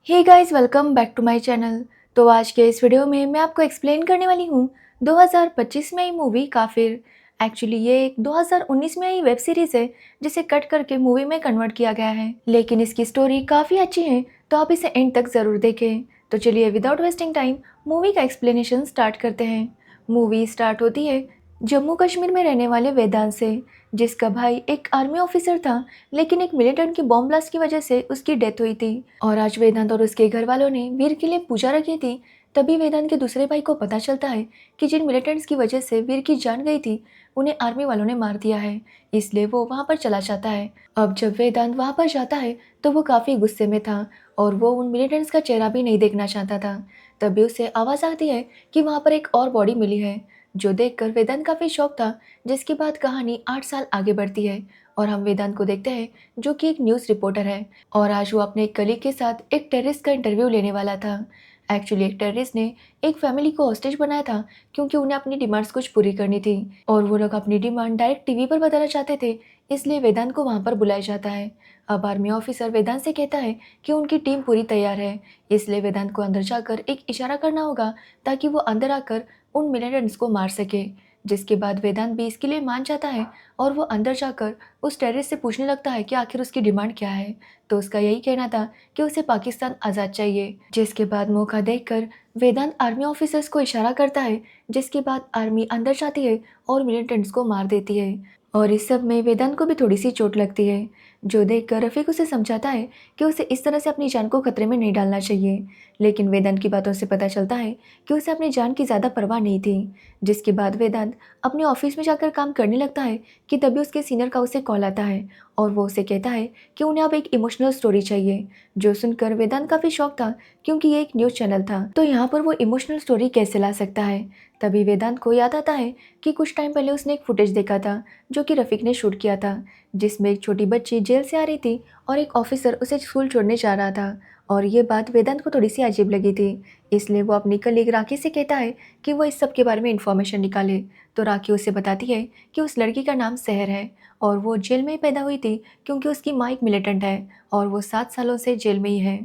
Hey guys, welcome back to my channel. तो आज के इस वीडियो में मैं आपको एक्सप्लेन करने वाली हूँ 2025 में आई मूवी काफिर। एक्चुअली ये एक 2019 में आई वेब सीरीज है जिसे कट करके मूवी में कन्वर्ट किया गया है, लेकिन इसकी स्टोरी काफ़ी अच्छी है तो आप इसे एंड तक ज़रूर देखें। तो चलिए विदाउट वेस्टिंग टाइम मूवी का एक्सप्लेनेशन स्टार्ट करते हैं। मूवी स्टार्ट होती है जम्मू कश्मीर में रहने वाले वेदांत से, जिसका भाई एक आर्मी ऑफिसर था, लेकिन एक मिलिटेंट की बॉम्ब ब्लास्ट की वजह से उसकी डेथ हुई थी। और आज वेदांत और उसके घर वालों ने वीर के लिए पूजा रखी थी। तभी वेदांत के दूसरे भाई को पता चलता है कि जिन मिलिटेंट्स की वजह से वीर की जान गई थी उन्हें आर्मी वालों ने मार दिया है, इसलिए वो वहाँ पर चला जाता है। अब जब वेदांत वहाँ पर जाता है तो वो काफ़ी गुस्से में था और वो उन मिलिटेंट्स का चेहरा भी नहीं देखना चाहता था। तभी उसे आवाज़ आती है कि वहाँ पर एक और बॉडी मिली है, जो देखकर वेदांत काफ़ी शॉक था। जिसके बाद कहानी 8 साल आगे बढ़ती है और हम वेदांत को देखते हैं जो कि एक न्यूज़ रिपोर्टर है और आज वो अपने एक कलीग के साथ एक टेररिस्ट का इंटरव्यू लेने वाला था। एक्चुअली एक टेररिस्ट ने एक फैमिली को हॉस्टेज बनाया था क्योंकि उन्हें अपनी डिमांड्स कुछ पूरी करनी थी और वो लोग अपनी डिमांड डायरेक्ट टीवी पर बताना चाहते थे, इसलिए वेदांत को वहाँ पर बुलाया जाता है। अब आर्मी ऑफिसर वेदांत से कहता है कि उनकी टीम पूरी तैयार है, इसलिए वेदांत को अंदर जाकर एक इशारा करना होगा ताकि वो अंदर आकर उन मिलिटेंट्स को मार सके। जिसके बाद वेदांत भी इसके लिए मान जाता है और वो अंदर जाकर उस टेररिस्ट से पूछने लगता है कि आखिर उसकी डिमांड क्या है। तो उसका यही कहना था कि उसे पाकिस्तान आज़ाद चाहिए। जिसके बाद मौका देखकर वेदांत आर्मी ऑफिसर्स को इशारा करता है, जिसके बाद आर्मी अंदर जाती है और मिलिटेंट्स को मार देती है। और इस सब में वेदांत को भी थोड़ी सी चोट लगती है, जो देखकर रफ़ीक उसे समझाता है कि उसे इस तरह से अपनी जान को खतरे में नहीं डालना चाहिए। लेकिन वेदांत की बातों से पता चलता है कि उसे अपनी जान की ज़्यादा परवाह नहीं थी। जिसके बाद वेदांत अपने ऑफिस में जाकर काम करने लगता है कि तभी उसके सीनियर का उसे कॉल आता है और वो उसे कहता है कि उन्हें अब एक इमोशनल स्टोरी चाहिए। जो सुनकर वेदांत काफ़ी शॉक था क्योंकि ये एक न्यूज़ चैनल था, तो यहाँ पर वो इमोशनल स्टोरी कैसे ला सकता है। तभी वेदांत को याद आता है कि कुछ टाइम पहले उसने एक फुटेज देखा था जो कि रफ़ीक ने शूट किया था, जिसमें एक छोटी बच्ची जेल से आ रही थी और एक ऑफिसर उसे स्कूल छोड़ने जा रहा था। और ये बात वेदांत को थोड़ी सी अजीब लगी थी, इसलिए वो अपनी कलीग राखी से कहता है कि वो इस सब के बारे में इंफॉर्मेशन निकाले। तो राखी उसे बताती है कि उस लड़की का नाम सहर है और वो जेल में ही पैदा हुई थी क्योंकि उसकी माँ एक मिलिटेंट है और वो 7 सालों से जेल में ही है।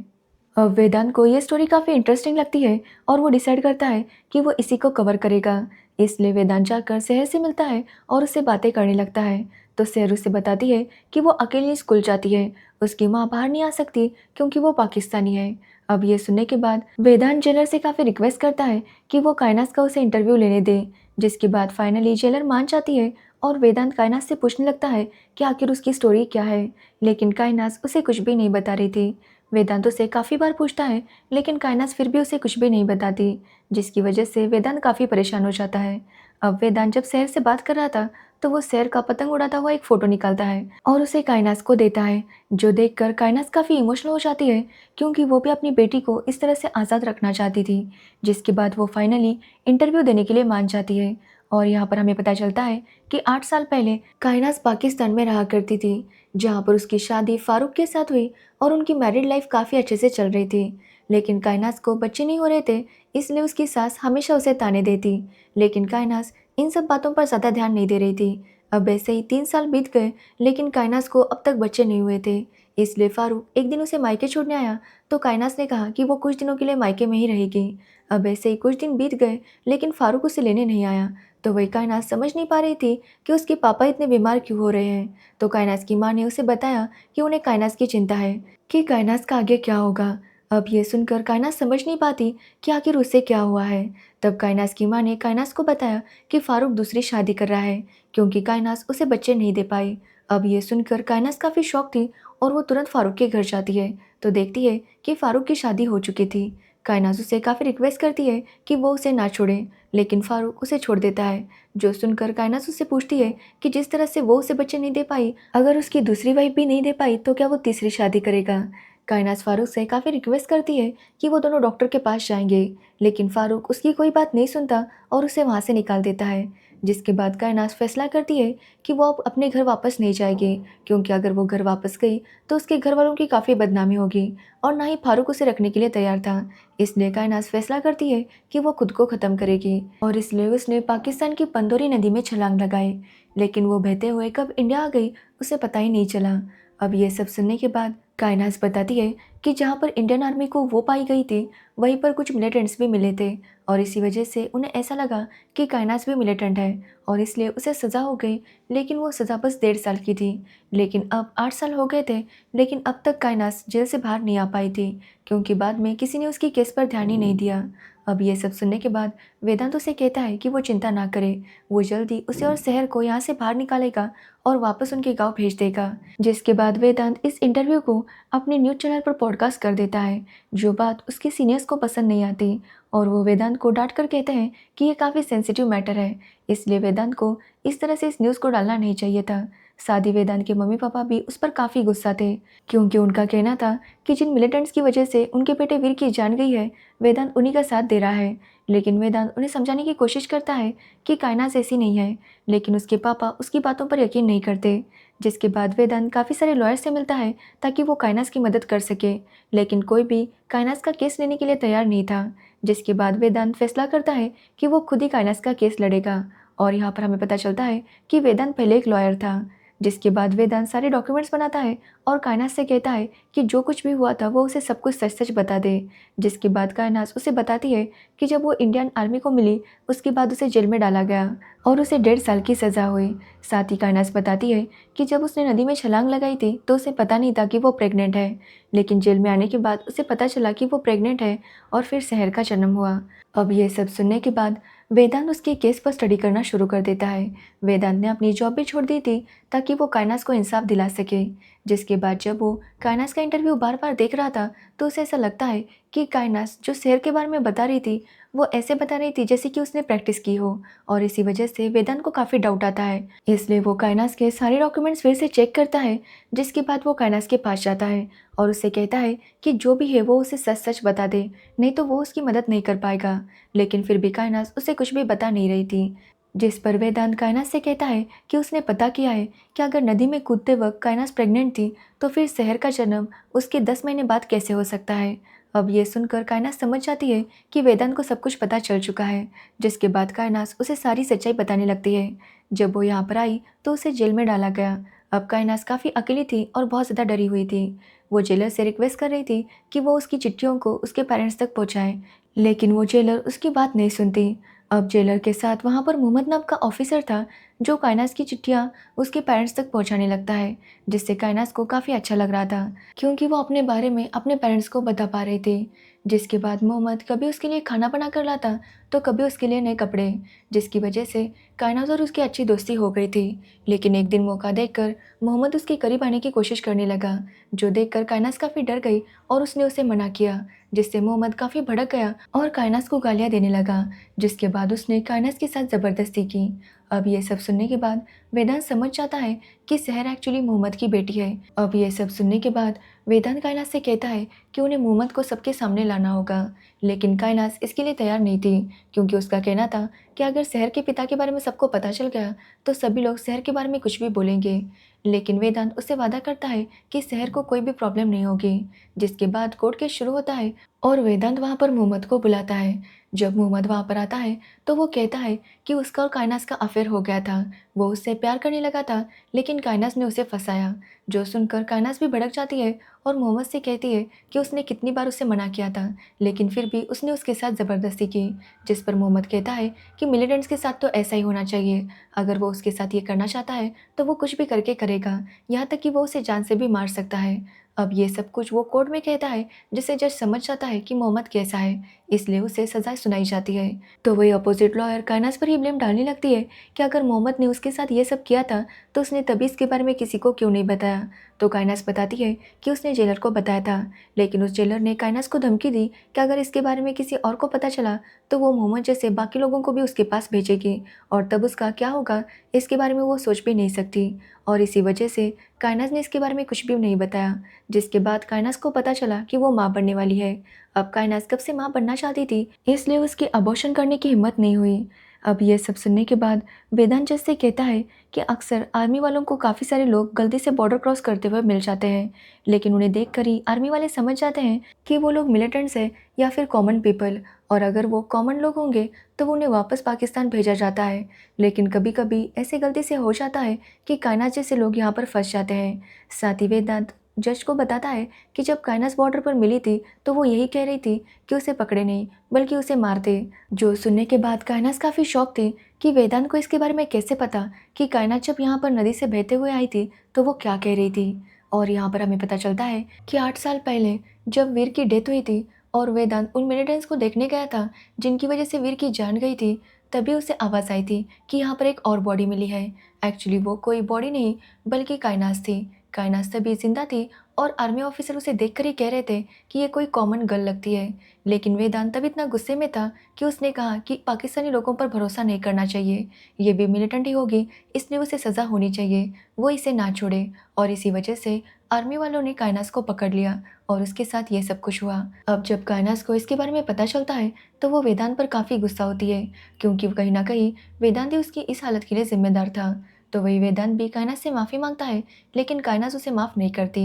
अब वेदांत को ये स्टोरी काफ़ी इंटरेस्टिंग लगती है और वो डिसाइड करता है कि वो इसी को कवर करेगा। इसलिए वेदांत जाकर शहर से मिलता है और उससे बातें करने लगता है। तो शहर उसे बताती है कि वो अकेली स्कूल जाती है, उसकी माँ बाहर नहीं आ सकती क्योंकि वो पाकिस्तानी है। अब ये सुनने के बाद वेदांत जेलर से काफ़ी रिक्वेस्ट करता है कि वो कायनात का उसे इंटरव्यू लेने दे। जिसके बाद फाइनली जेलर मान जाती है और वेदांत कायनात से पूछने लगता है कि आखिर उसकी स्टोरी क्या है, लेकिन कायनात उसे कुछ भी नहीं बता रही थी। वेदांत उसे काफ़ी बार पूछता है लेकिन कायनात फिर भी उसे कुछ भी नहीं बताती, जिसकी वजह से वेदांत काफ़ी परेशान हो जाता है। अब वेदांत जब शहर से बात कर रहा था तो वो शहर का पतंग उड़ाता हुआ एक फ़ोटो निकालता है और उसे कायनात को देता है, जो देखकर कायनात काफ़ी इमोशनल हो जाती है क्योंकि वो भी अपनी बेटी को इस तरह से आज़ाद रखना चाहती थी। जिसके बाद वो फाइनली इंटरव्यू देने के लिए मान जाती है और यहाँ पर हमें पता चलता है कि 8 साल पहले कायनात पाकिस्तान में रहा करती थी, जहाँ पर उसकी शादी फारूक के साथ हुई और उनकी मैरिड लाइफ काफ़ी अच्छे से चल रही थी। लेकिन कायनात को बच्चे नहीं हो रहे थे, इसलिए उसकी सास हमेशा उसे ताने देती, लेकिन कायनात इन सब बातों पर ज़्यादा ध्यान नहीं दे रही थी। अब ऐसे ही 3 साल बीत गए लेकिन कायनात को अब तक बच्चे नहीं हुए थे, इसलिए फारूक एक दिन उसे मायके छोड़ने आया तो कायनात ने कहा कि वो कुछ दिनों के लिए मायके में ही रहेगी। अब ऐसे ही कुछ दिन बीत गए लेकिन फारूक उसे लेने नहीं आया, तो वही कायनात समझ नहीं पा रही थी कि उसके पापा इतने बीमार क्यों हो रहे हैं। तो कायनात की माँ ने उसे बताया कि उन्हें कायनात की चिंता है कि कायनात का आगे क्या होगा। अब ये सुनकर कायनात समझ नहीं पाती कि आखिर उससे क्या हुआ है। तब कायनात की माँ ने कायनात को बताया कि फारूक दूसरी शादी कर रहा है क्योंकि कायनात उसे बच्चे नहीं दे पाई। अब ये सुनकर कायनात काफ़ी शौक थी और वो तुरंत फारूक के घर जाती है तो देखती है कि फारूक की शादी हो चुकी थी। कायनात उसे काफ़ी रिक्वेस्ट करती है कि वो उसे ना छोड़े, लेकिन फारूक उसे छोड़ देता है। जो सुनकर कायनात उससे पूछती है कि जिस तरह से वो उसे बच्चे नहीं दे पाई, अगर उसकी दूसरी वाइफ भी नहीं दे पाई तो क्या वो तीसरी शादी करेगा। कायनात फारूक से काफ़ी रिक्वेस्ट करती है कि वो दोनों डॉक्टर के पास जाएंगे, लेकिन फारूक उसकी कोई बात नहीं सुनता और उसे वहाँ से निकाल देता है। जिसके बाद कायनात फैसला करती है कि वो अब अपने घर वापस नहीं जाएगी क्योंकि अगर वो घर वापस गई तो उसके घर वालों की काफ़ी बदनामी होगी और ना ही फारूक उसे रखने के लिए तैयार था। इसलिए कायनात फैसला करती है कि वो खुद को ख़त्म करेगी और इसलिए उसने पाकिस्तान की पंदोरी नदी में छलांग लगाई, लेकिन वो बहते हुए कब इंडिया आ गई उसे पता ही नहीं चला। अब ये सब सुनने के बाद कायनाज बताती है कि जहाँ पर इंडियन आर्मी को वो पाई गई थी वहीं पर कुछ मिलिटेंट्स भी मिले थे और इसी वजह से उन्हें ऐसा लगा कि कायनाज भी मिलिटेंट है और इसलिए उसे सज़ा हो गई। लेकिन वो सज़ा बस 1.5 साल की थी। लेकिन अब 8 साल हो गए थे, लेकिन अब तक कायनाज जेल से बाहर नहीं आ पाई थी क्योंकि बाद में किसी ने उसकी केस पर ध्यान ही नहीं दिया। अब ये सब सुनने के बाद वेदांत उसे कहता है कि वो चिंता ना करे, वो जल्दी उसे और शहर को यहाँ से बाहर निकालेगा और वापस उनके गांव भेज देगा। जिसके बाद वेदांत इस इंटरव्यू को अपने न्यूज़ चैनल पर पॉडकास्ट कर देता है, जो बात उसके सीनियर्स को पसंद नहीं आती और वो वेदांत को डांट कर कहते हैं कि ये काफ़ी सेंसिटिव मैटर है, इसलिए वेदांत को इस तरह से इस न्यूज़ को डालना नहीं चाहिए था। साथ ही वेदांत के मम्मी पापा भी उस पर काफ़ी गुस्सा थे क्योंकि उनका कहना था कि जिन मिलिटेंट्स की वजह से उनके बेटे वीर की जान गई है, वेदांत उन्हीं का साथ दे रहा है। लेकिन वेदांत उन्हें समझाने की कोशिश करता है कि कायनात ऐसी नहीं है, लेकिन उसके पापा उसकी बातों पर यकीन नहीं करते। जिसके बाद वेदांत काफ़ी सारे लॉयर से मिलता है ताकि वो कायनात की मदद कर सके, लेकिन कोई भी कायनात का केस लेने के लिए तैयार नहीं था। जिसके बाद वेदांत फैसला करता है कि वो खुद ही कायनात का केस लड़ेगा और यहाँ पर हमें पता चलता है कि वेदांत पहले एक लॉयर था। जिसके बाद वेदांत सारे डॉक्यूमेंट्स बनाता है और कायनात से कहता है कि जो कुछ भी हुआ था वो उसे सब कुछ सच सच बता दे। जिसके बाद कायनात उसे बताती है कि जब वो इंडियन आर्मी को मिली उसके बाद उसे जेल में डाला गया और उसे 1.5 साल की सज़ा हुई। साथ ही कायनात बताती है कि जब उसने नदी में छलांग लगाई थी तो उसे पता नहीं था कि वो प्रेग्नेंट है, लेकिन जेल में आने के बाद उसे पता चला कि वो प्रेग्नेंट है और फिर शहर का जन्म हुआ। अब ये सब सुनने के बाद वेदांत उसके केस पर स्टडी करना शुरू कर देता है। वेदांत ने अपनी जॉब भी छोड़ दी थी ताकि वो कायनात को इंसाफ दिला सके। जिसके बाद जब वो कायनात का इंटरव्यू बार बार देख रहा था तो उसे ऐसा लगता है कि कायनात जो शहर के बारे में बता रही थी वो ऐसे बता रही थी जैसे कि उसने प्रैक्टिस की हो और इसी वजह से वेदांत को काफ़ी डाउट आता है। इसलिए वो कायनात के सारे डॉक्यूमेंट्स फिर से चेक करता है। जिसके बाद वो कायनात के पास जाता है और उससे कहता है कि जो भी है वो उसे सच सच बता दे, नहीं तो वो उसकी मदद नहीं कर पाएगा। लेकिन फिर भी कायनात उसे कुछ भी बता नहीं रही थी। जिस पर वेदांत कायनात से कहता है कि उसने पता किया है कि अगर नदी में कूदते वक्त कायनात प्रेग्नेंट थी तो फिर शहर का जन्म उसके 10 महीने बाद कैसे हो सकता है। अब ये सुनकर कायनात समझ जाती है कि वेदांत को सब कुछ पता चल चुका है। जिसके बाद कायनात उसे सारी सच्चाई बताने लगती है। जब वो यहाँ पर आई तो उसे जेल में डाला गया। अब कायनात काफ़ी अकेली थी और बहुत ज़्यादा डरी हुई थी। वो जेलर से रिक्वेस्ट कर रही थी कि वो उसकी चिट्ठियों को उसके पेरेंट्स तक पहुँचाए, लेकिन वो जेलर उसकी बात नहीं सुनती। अब जेलर के साथ वहाँ पर मोहम्मद नाम का ऑफिसर था जो कायनात की चिट्ठियाँ उसके पेरेंट्स तक पहुँचाने लगता है, जिससे कायनात को काफ़ी अच्छा लग रहा था क्योंकि वो अपने बारे में अपने पेरेंट्स को बता पा रही थी। जिसके बाद मोहम्मद कभी उसके लिए खाना बना कर लाता तो कभी उसके लिए नए कपड़े, जिसकी वजह से कायनात और उसकी अच्छी दोस्ती हो गई थी। लेकिन एक दिन मौका देखकर मोहम्मद उसके करीब आने की कोशिश करने लगा, जो देखकर कायनात काफ़ी डर गई और उसने उसे मना किया, जिससे मोहम्मद काफ़ी भड़क गया और कायनात को गालियाँ देने लगा। जिसके बाद उसने कायनात के साथ ज़बरदस्ती की। अब ये सब सुनने के बाद वेदांत समझ जाता है कि सहर एक्चुअली मोहम्मद की बेटी है। अब ये सब सुनने के बाद वेदांत कायनात से कहता है कि उन्हें मोहम्मद को सबके सामने लाना होगा, लेकिन कायनात इसके लिए तैयार नहीं थी क्योंकि उसका कहना था कि अगर शहर के पिता के बारे में सबको पता चल गया तो सभी लोग शहर के बारे में कुछ भी बोलेंगे। लेकिन वेदांत उससे वादा करता है कि शहर को कोई भी प्रॉब्लम नहीं होगी। जिसके बाद कोर्ट केस शुरू होता है और वेदांत वहाँ पर मोहम्मद को बुलाता है। जब मोहम्मद वहाँ पर आता है तो वो कहता है कि उसका और कायनात का अफेयर हो गया था, वो उससे प्यार करने लगा था, लेकिन कायनात ने उसे फंसाया। जो सुनकर कायनात भी भड़क जाती है और मोहम्मद से कहती है कि उसने कितनी बार उसे मना किया था, लेकिन फिर भी उसने उसके साथ ज़बरदस्ती की। जिस पर मोहम्मद कहता है कि मिलिटेंट्स के साथ तो ऐसा ही होना चाहिए, अगर वो उसके साथ ये करना चाहता है तो वो कुछ भी करके करेगा, यहाँ तक कि वो उसे जान से भी मार सकता है। अब ये सब कुछ वो कोर्ट में कहता है, जिससे जज समझ जाता है कि मोहम्मद कैसा है, इसलिए उसे सज़ा सुनाई जाती है। तो वही अपोजिट लॉयर कायनात पर ही ब्लेम डालने लगती है कि अगर मोहम्मद ने उसके साथ ये सब किया था तो उसने तभी इसके बारे में किसी को क्यों नहीं बताया। तो कायनात बताती है कि उसने जेलर को बताया था, लेकिन उस जेलर ने कायनात को धमकी दी कि अगर इसके बारे में किसी और को पता चला तो वो मोहम्मद जैसे बाकी लोगों को भी उसके पास भेजेगी और तब उसका क्या होगा इसके बारे में वो सोच भी नहीं सकती। और इसी वजह से कायनात ने इसके बारे में कुछ भी नहीं बताया। जिसके बाद कायनात को पता चला कि वो माँ बनने वाली है। अब कायनात कब से माँ बनना चाहती थी, इसलिए उसकी अबॉर्शन करने की हिम्मत नहीं हुई। अब ये सब सुनने के बाद वेदांत जज से कहता है कि अक्सर आर्मी वालों को काफ़ी सारे लोग गलती से बॉर्डर क्रॉस करते हुए मिल जाते हैं, लेकिन उन्हें देखकर ही आर्मी वाले समझ जाते हैं कि वो लोग मिलिटेंट्स हैं या फिर कॉमन पीपल, और अगर वो कॉमन लोग होंगे तो वो उन्हें वापस पाकिस्तान भेजा जाता है। लेकिन कभी कभी ऐसे गलती से हो जाता है कि कायनात जैसे लोग यहाँ पर फंस जाते हैं। साथ ही वेदांत जज को बताता है कि जब कायनात बॉर्डर पर मिली थी तो वो यही कह रही थी कि उसे पकड़े नहीं बल्कि उसे मारते। जो सुनने के बाद कायनात काफ़ी शॉक थी कि वेदांत को इसके बारे में कैसे पता कि कायनात जब यहाँ पर नदी से बहते हुए आई थी तो वो क्या कह रही थी। और यहाँ पर हमें पता चलता है कि 8 साल पहले जब वीर की डेथ हुई थी और वेदांत उन मिलिटेंट्स को देखने गया था जिनकी वजह से वीर की जान गई थी, तभी उसे आवाज़ आई थी कि यहाँ पर एक और बॉडी मिली है। एक्चुअली वो कोई बॉडी नहीं बल्कि कायनात थी। कायनात तभी जिंदा थी और आर्मी ऑफिसर उसे देखकर ही कह रहे थे कि ये कोई कॉमन गर्ल लगती है। लेकिन वेदांत तब इतना गुस्से में था कि उसने कहा कि पाकिस्तानी लोगों पर भरोसा नहीं करना चाहिए, ये भी मिलिटेंट ही होगी, इसलिए उसे सज़ा होनी चाहिए, वो इसे ना छोड़े। और इसी वजह से आर्मी वालों ने कायनात को पकड़ लिया और उसके साथ ये सब कुछ हुआ। अब जब कायनात को इसके बारे में पता चलता है तो वो वेदांत पर काफ़ी गुस्सा होती है, क्योंकि कहीं ना कहीं वेदांत ही उसकी इस हालत के लिए जिम्मेदार था। तो वही वेदांत भी कायनात से माफ़ी मांगता है, लेकिन कायनात उसे माफ़ नहीं करती।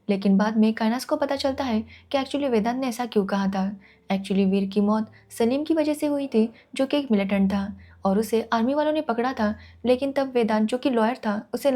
लेकिन बाद में कायनात को पता चलता है कि एक्चुअली वेदांत ने ऐसा क्यों कहा था। एक्चुअली वीर की मौत सलीम की वजह से हुई थी, जो कि एक मिलिटेंट था और उसे आर्मी वालों ने पकड़ा था। लेकिन तब वेदांत, जो कि लॉयर था, उसे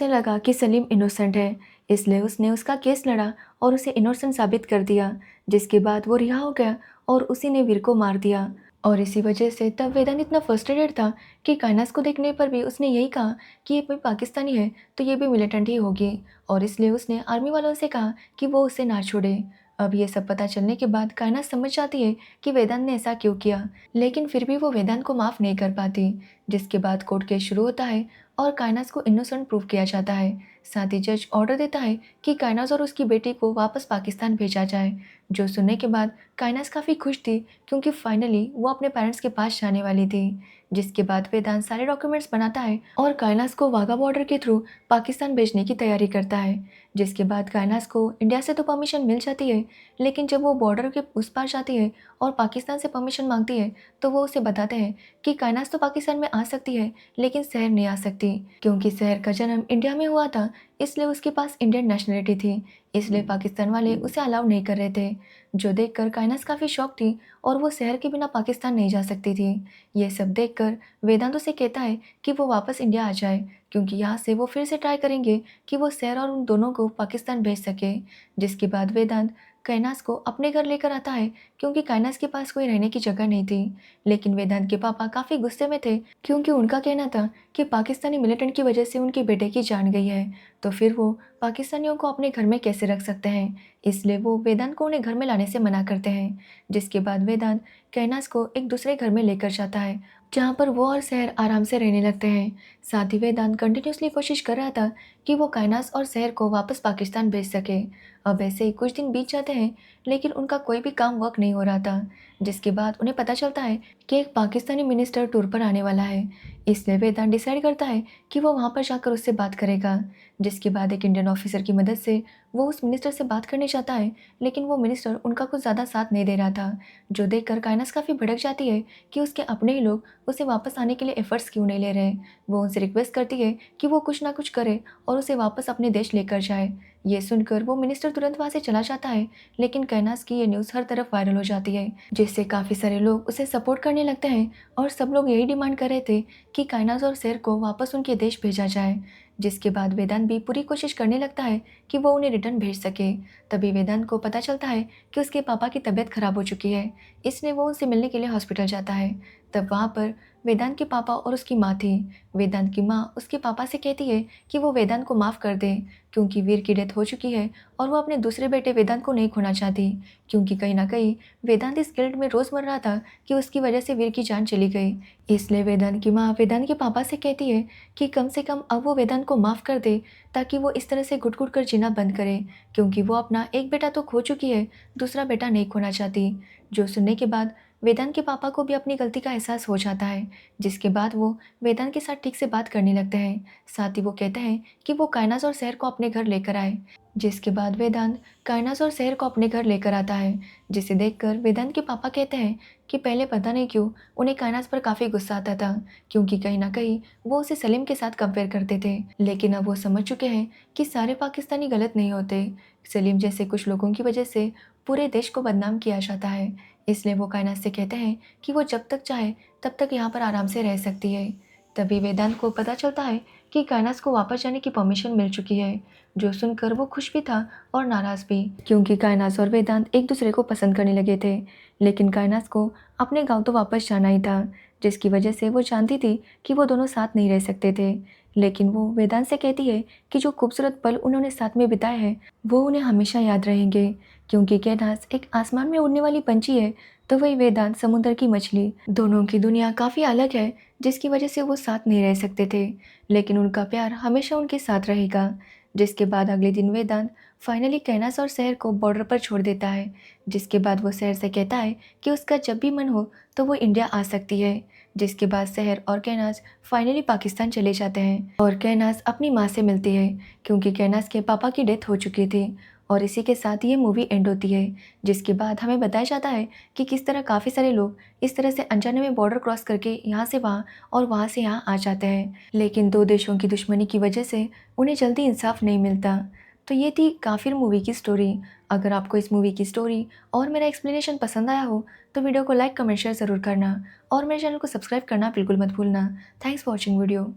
लगा कि सलीम इनोसेंट है, इसलिए उसने उसका केस लड़ा और उसे इनोसेंट साबित कर दिया, जिसके बाद वो रिहा हो गया और उसी ने वीर को मार दिया। और इसी वजह से तब वेदांत इतना फ्रस्ट्रेटेड था कि कायनात को देखने पर भी उसने यही कहा कि ये कोई पाकिस्तानी है तो ये भी मिलिटेंट ही होगी, और इसलिए उसने आर्मी वालों से कहा कि वो उसे ना छोड़े। अब ये सब पता चलने के बाद कायनात समझ जाती है कि वेदांत ने ऐसा क्यों किया, लेकिन फिर भी वो वेदांत को माफ़ नहीं कर पाती। जिसके बाद कोर्ट केस शुरू होता है और कायनात को इनोसेंट प्रूव किया जाता है। साथ ही जज ऑर्डर देता है कि कायनात और उसकी बेटी को वापस पाकिस्तान भेजा जाए। जो सुनने के बाद कायनात काफ़ी खुश थी, क्योंकि फाइनली वो अपने पेरेंट्स के पास जाने वाली थी। जिसके बाद वेदांत सारे डॉक्यूमेंट्स बनाता है और कायनात को वाघा बॉर्डर के थ्रू पाकिस्तान भेजने की तैयारी करता है। जिसके बाद कायनात को इंडिया से तो परमिशन मिल जाती है, लेकिन जब वो बॉर्डर के उस पार जाती है और पाकिस्तान से परमिशन मांगती है तो वो उसे बताते हैं कि कायनात तो पाकिस्तान में आ सकती है लेकिन शहर नहीं आ सकती, क्योंकि शहर का जन्म इंडिया में हुआ था, इसलिए उसके पास इंडियन नेशनलिटी थी, इसलिए पाकिस्तान वाले उसे अलाउ नहीं कर रहे थे। जो देखकर कायनात काफ़ी शॉक थी और वो शहर के बिना पाकिस्तान नहीं जा सकती थी। ये सब देखकर वेदांत उसे कहता है कि वो वापस इंडिया आ जाए, क्योंकि यहाँ से वो फिर से ट्राई करेंगे कि वो शहर और उन दोनों को पाकिस्तान भेज सके। जिसके बाद वेदांत कायनात को अपने घर लेकर आता है, क्योंकि कायनात के पास कोई रहने की जगह नहीं थी। लेकिन वेदांत के पापा काफ़ी गुस्से में थे, क्योंकि उनका कहना था कि पाकिस्तानी मिलिटेंट की वजह से उनके बेटे की जान गई है, तो फिर वो पाकिस्तानियों को अपने घर में कैसे रख सकते हैं, इसलिए वो वेदांत को उन्हें घर में लाने से मना करते हैं। जिसके बाद वेदांत कायनात को एक दूसरे घर में लेकर जाता है, जहाँ पर वो और शहर आराम से रहने लगते हैं। साथ ही वेदांत कंटिन्यूसली कोशिश कर रहा था कि वो कायनात और शहर को वापस पाकिस्तान भेज सके। अब ऐसे ही कुछ दिन बीत जाते हैं, लेकिन उनका कोई भी काम वर्क नहीं हो रहा था। जिसके बाद उन्हें पता चलता है कि एक पाकिस्तानी मिनिस्टर टूर पर आने वाला है, इसलिए वेदांत डिसाइड करता है कि वो वहाँ पर जाकर उससे बात करेगा। जिसके बाद एक इंडियन ऑफिसर की मदद से वो उस मिनिस्टर से बात करने चाहता है, लेकिन वो मिनिस्टर उनका कुछ ज़्यादा साथ नहीं दे रहा था। जो देखकर कायनात काफ़ी भड़क जाती है कि उसके अपने ही लोग उसे वापस आने के लिए एफर्ट्स क्यों नहीं ले रहे। वो उनसे रिक्वेस्ट करती है कि वो कुछ ना कुछ करे और उसे वापस अपने देश लेकर जाए। ये सुनकर वो मिनिस्टर तुरंत वहाँ से चला जाता है, लेकिन कायनात की ये न्यूज़ हर तरफ वायरल हो जाती है, जिससे काफ़ी सारे लोग उसे सपोर्ट करने लगते हैं और सब लोग यही डिमांड कर रहे थे कि कायनात और शेर को वापस उनके देश भेजा जाए। जिसके बाद वेदांत भी पूरी कोशिश करने लगता है कि वो उन्हें रिटर्न भेज सके। तभी वेदांत को पता चलता है कि उसके पापा की तबीयत खराब हो चुकी है, इसलिए वो उनसे मिलने के लिए हॉस्पिटल जाता है। तब वहाँ पर वेदांत के पापा और उसकी माँ थी। वेदांत की माँ उसके पापा से कहती है कि वो वेदांत को माफ़ कर दे, क्योंकि वीर की डेथ हो चुकी है और वो अपने दूसरे बेटे वेदांत को नहीं खोना चाहती, क्योंकि कहीं ना कहीं वेदांत इस गिल्ट में रोज़ मर रहा था कि उसकी वजह से वीर की जान चली गई। इसलिए वेदांत की माँ वेदांत के पापा से कहती है कि कम से कम अब वो वेदांत को माफ़ कर दे, ताकि वो इस तरह से घुट घुट कर जीना बंद करे, क्योंकि वो अपना एक बेटा तो खो चुकी है, दूसरा बेटा नहीं खोना चाहती। जो सुनने के बाद वेदांत के पापा को भी अपनी गलती का एहसास हो जाता है, जिसके बाद वो वेदांत के साथ ठीक से बात करने लगते हैं। साथ ही वो कहते हैं कि वो कायनाज और शहर को अपने घर लेकर आए, जिसके बाद वेदांत कायनाज और शहर को अपने घर लेकर आता है, जिसे देखकर वेदांत के पापा कहते हैं कि पहले पता नहीं क्यों उन्हें कायनाज पर काफ़ी गुस्सा आता था, क्योंकि कहीं ना कहीं वो उसे सलीम के साथ कंपेयर करते थे। लेकिन अब वो समझ चुके हैं कि सारे पाकिस्तानी गलत नहीं होते, सलीम जैसे कुछ लोगों की वजह से पूरे देश को बदनाम किया जाता है। इसलिए वो कायनात से कहते हैं कि वो जब तक चाहे तब तक यहाँ पर आराम से रह सकती है। तभी वेदांत को पता चलता है कि कायनात को वापस जाने की परमिशन मिल चुकी है, जो सुनकर वो खुश भी था और नाराज़ भी, क्योंकि कायनात और वेदांत एक दूसरे को पसंद करने लगे थे। लेकिन कायनात को अपने गाँव तो वापस जाना ही था, जिसकी वजह से वो जानती थी कि वो दोनों साथ नहीं रह सकते थे। लेकिन वो वेदांत से कहती है कि जो खूबसूरत पल उन्होंने साथ में बिताए हैं वो उन्हें हमेशा याद रहेंगे, क्योंकि कैलाश एक आसमान में उड़ने वाली पंछी है, तो वही वेदांत समुद्र की मछली। दोनों की दुनिया काफ़ी अलग है, जिसकी वजह से वो साथ नहीं रह सकते थे, लेकिन उनका प्यार हमेशा उनके साथ रहेगा। जिसके बाद अगले दिन वेदांत फाइनली कैलाश और शहर को बॉर्डर पर छोड़ देता है, जिसके बाद वो शहर से कहता है कि उसका जब भी मन हो तो वो इंडिया आ सकती है। जिसके बाद शहर और कैलाश फाइनली पाकिस्तान चले जाते हैं और कैलाश अपनी माँ से मिलती है, क्योंकि कैलाश के पापा की डेथ हो चुकी थी। और इसी के साथ ये मूवी एंड होती है, जिसके बाद हमें बताया जाता है कि किस तरह काफ़ी सारे लोग इस तरह से अनजाने में बॉर्डर क्रॉस करके यहाँ से वहाँ और वहाँ से यहाँ आ जाते हैं, लेकिन दो देशों की दुश्मनी की वजह से उन्हें जल्दी इंसाफ नहीं मिलता। तो ये थी काफिर मूवी की स्टोरी। अगर आपको इस मूवी की स्टोरी और मेरा एक्सप्लेनेशन पसंद आया हो तो वीडियो को लाइक कमेंट शेयर ज़रूर करना और मेरे चैनल को सब्सक्राइब करना बिल्कुल मत भूलना। Thanks for watching video.